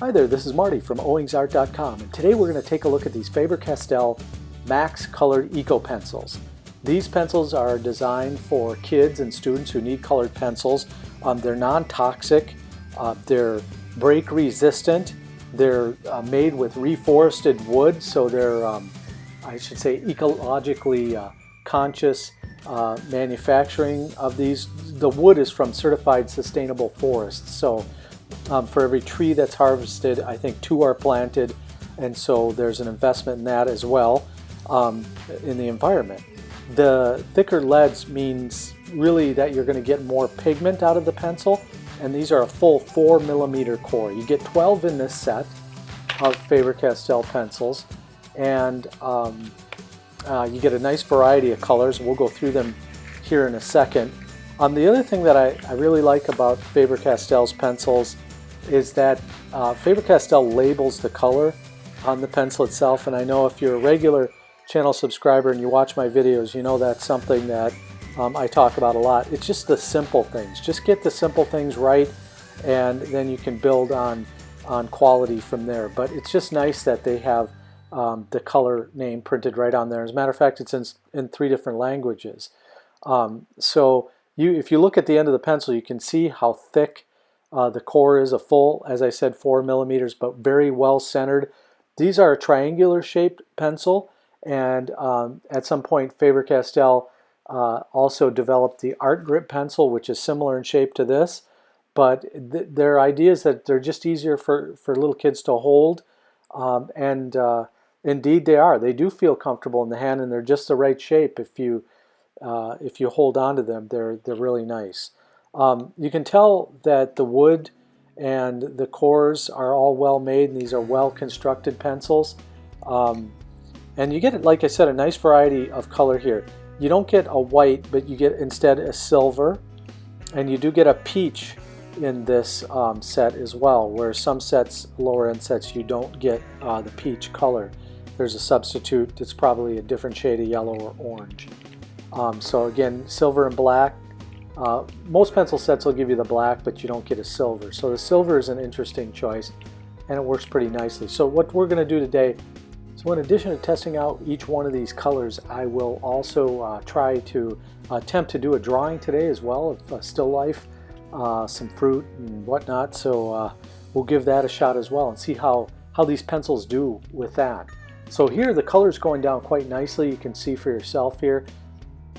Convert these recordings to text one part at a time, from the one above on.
Hi there, this is Marty from owingsart.com, and today we're going to take a look at these Faber-Castell Max Colored Eco Pencils. These pencils are designed for kids and students who need colored pencils. They're non-toxic, they're break resistant, they're made with reforested wood, so they're, I should say, ecologically conscious manufacturing of these. The wood is from certified sustainable forests, so for every tree that's harvested, I think 2 are planted, and so there's an investment in that as well in the environment. The thicker leads means really that you're going to get more pigment out of the pencil, and these are a full 4mm core. You get 12 in this set of Faber-Castell pencils, and you get a nice variety of colors. We'll go through them here in a second. The other thing that I really like about Faber-Castell's pencils is that Faber-Castell labels the color on the pencil itself, and I know if you're a regular channel subscriber and you watch my videos, you know that's something that I talk about a lot. It's just the simple things. Just get the simple things right, and then you can build on quality from there. But it's just nice that they have the color name printed right on there. As a matter of fact, it's in 3 different languages. So if you look at the end of the pencil, you can see how thick the core is, a full, as I said, 4mm, but very well centered. These are a triangular shaped pencil, and at some point Faber-Castell also developed the Art Grip pencil, which is similar in shape to this, but their idea is that they're just easier for little kids to hold, and indeed they are. They do feel comfortable in the hand, and they're just the right shape. If you hold on to them, they're really nice. You can tell that the wood and the cores are all well made, and these are well constructed pencils. And you get, like I said, a nice variety of color here. You don't get a white, but you get instead a silver, and you do get a peach in this set as well, where some sets, lower end sets, you don't get the peach color. There's a substitute that's probably a different shade of yellow or orange. So again, silver and black. Most pencil sets will give you the black, but you don't get a silver. So the silver is an interesting choice, and it works pretty nicely. So what we're going to do today, so in addition to testing out each one of these colors, I will also try to attempt to do a drawing today as well of a still life, some fruit and whatnot. So we'll give that a shot as well and see how these pencils do with that. So here the color's going down quite nicely. You can see for yourself here.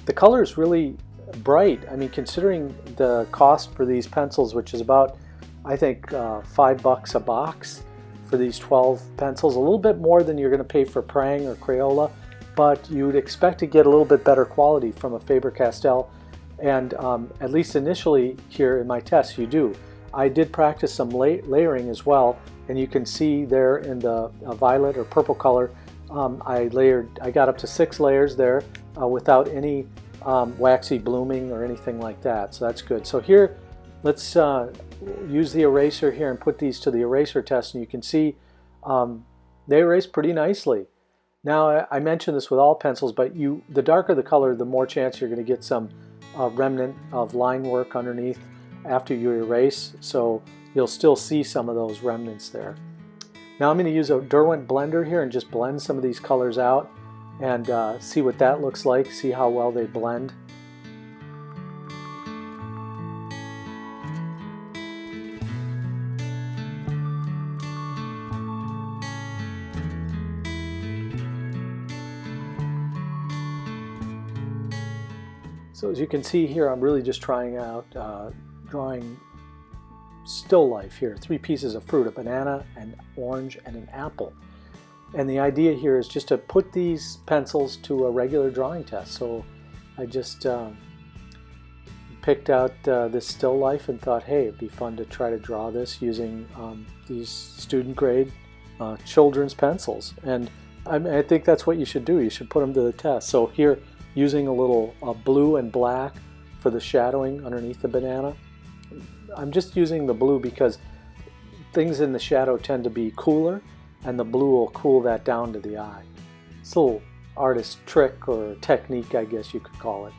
The color is really bright. I mean, considering the cost for these pencils, which is about, I think, $5 a box for these 12 pencils, a little bit more than you're going to pay for Prang or Crayola, but you'd expect to get a little bit better quality from a Faber-Castell, and at least initially here in my tests you do. I did practice some layering as well, and you can see there in the violet or purple color, I got up to 6 layers there without any waxy blooming or anything like that, so that's good. So here, let's use the eraser here and put these to the eraser test, and you can see they erase pretty nicely. Now, I mentioned this with all pencils, but the darker the color, the more chance you're going to get some remnant of line work underneath after you erase, so you'll still see some of those remnants there. Now I'm going to use a Derwent blender here and just blend some of these colors out and see what that looks like, see how well they blend. So as you can see here, I'm really just trying out drawing still life here. 3 pieces of fruit, a banana, an orange, and an apple. And the idea here is just to put these pencils to a regular drawing test. So I just picked out this still life and thought, hey, it'd be fun to try to draw this using these student grade children's pencils. And I think that's what you should do. You should put them to the test. So here, using a little blue and black for the shadowing underneath the banana. I'm just using the blue because things in the shadow tend to be cooler, and the blue will cool that down to the eye. It's a little artist trick or technique, I guess you could call it.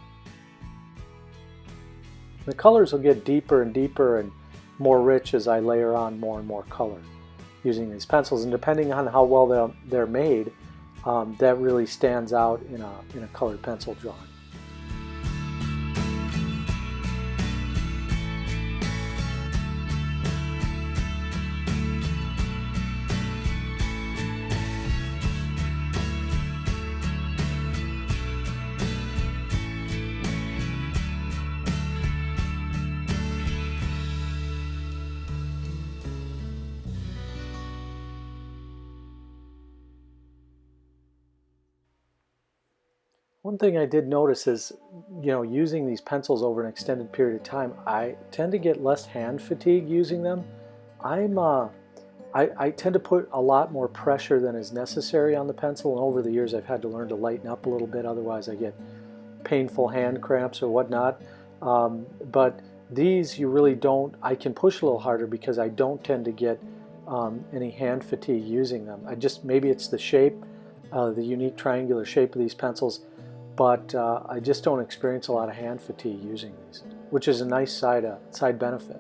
The colors will get deeper and deeper and more rich as I layer on more and more color. using these pencils, and depending on how well they're made, that really stands out in a colored pencil drawing. One thing I did notice is, using these pencils over an extended period of time, I tend to get less hand fatigue using them. I tend to put a lot more pressure than is necessary on the pencil, and over the years I've had to learn to lighten up a little bit, otherwise I get painful hand cramps or whatnot. But these you really don't, I can push a little harder because I don't tend to get any hand fatigue using them. Maybe it's the shape, the unique triangular shape of these pencils, but I just don't experience a lot of hand fatigue using these, which is a nice side benefit.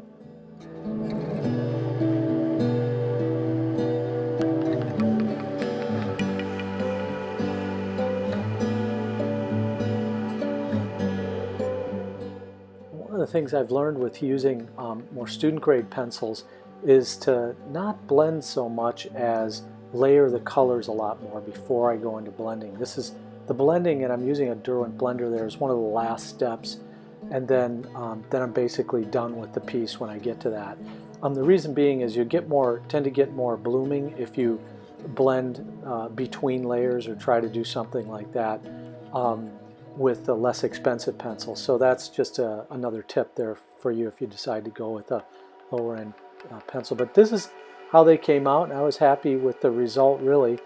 One of the things I've learned with using more student grade pencils is to not blend so much as layer the colors a lot more before I go into blending. This is the blending, and I'm using a Derwent blender there, is one of the last steps, and then I'm basically done with the piece when I get to that. The reason being is you tend to get more blooming if you blend between layers or try to do something like that with a less expensive pencil. So that's just another tip there for you if you decide to go with a lower end pencil. But this is how they came out, and I was happy with the result, really.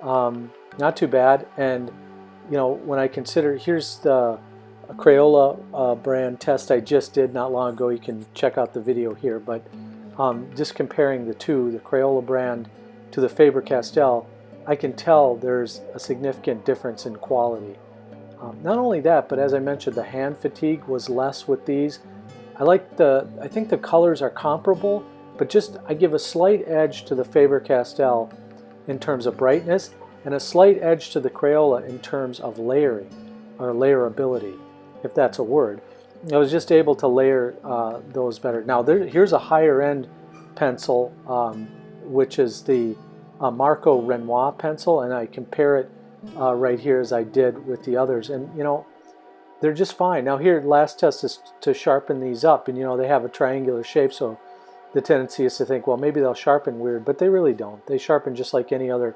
Not too bad. And when I consider, here's the Crayola brand test I just did not long ago. You can check out the video here, but just comparing the two, the Crayola brand to the Faber-Castell, I can tell there's a significant difference in quality. Not only that, but as I mentioned, the hand fatigue was less with these. I think the colors are comparable, but I give a slight edge to the Faber-Castell in terms of brightness, and a slight edge to the Crayola in terms of layering, or layerability, if that's a word. I was just able to layer those better. Now here's a higher end pencil, which is the Marco Renoir pencil, and I compare it right here as I did with the others, and they're just fine. Now here, last test is to sharpen these up, and they have a triangular shape, so the tendency is to think, well, maybe they'll sharpen weird, but they really don't. They sharpen just like any other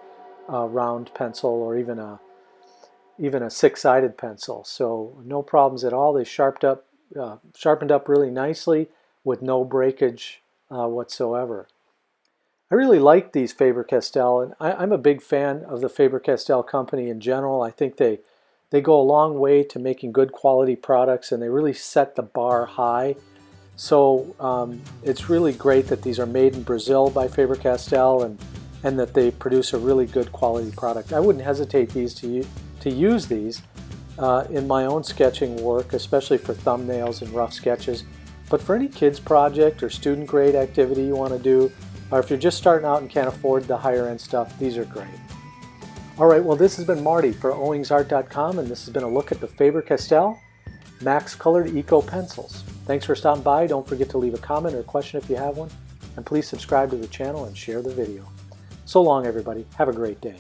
round pencil, or even a six-sided pencil. So no problems at all. They sharpened up really nicely with no breakage whatsoever. I really like these Faber-Castell, and I'm a big fan of the Faber-Castell company in general. I think they go a long way to making good quality products, and they really set the bar high. So it's really great that these are made in Brazil by Faber-Castell, and that they produce a really good quality product. I wouldn't hesitate to use these in my own sketching work, especially for thumbnails and rough sketches. But for any kids project or student grade activity you want to do, or if you're just starting out and can't afford the higher end stuff, these are great. Alright, well, this has been Marty for owingsart.com, and this has been a look at the Faber-Castell Max Colored Eco Pencils. Thanks for stopping by. Don't forget to leave a comment or a question if you have one, and please subscribe to the channel and share the video. So long, everybody. Have a great day.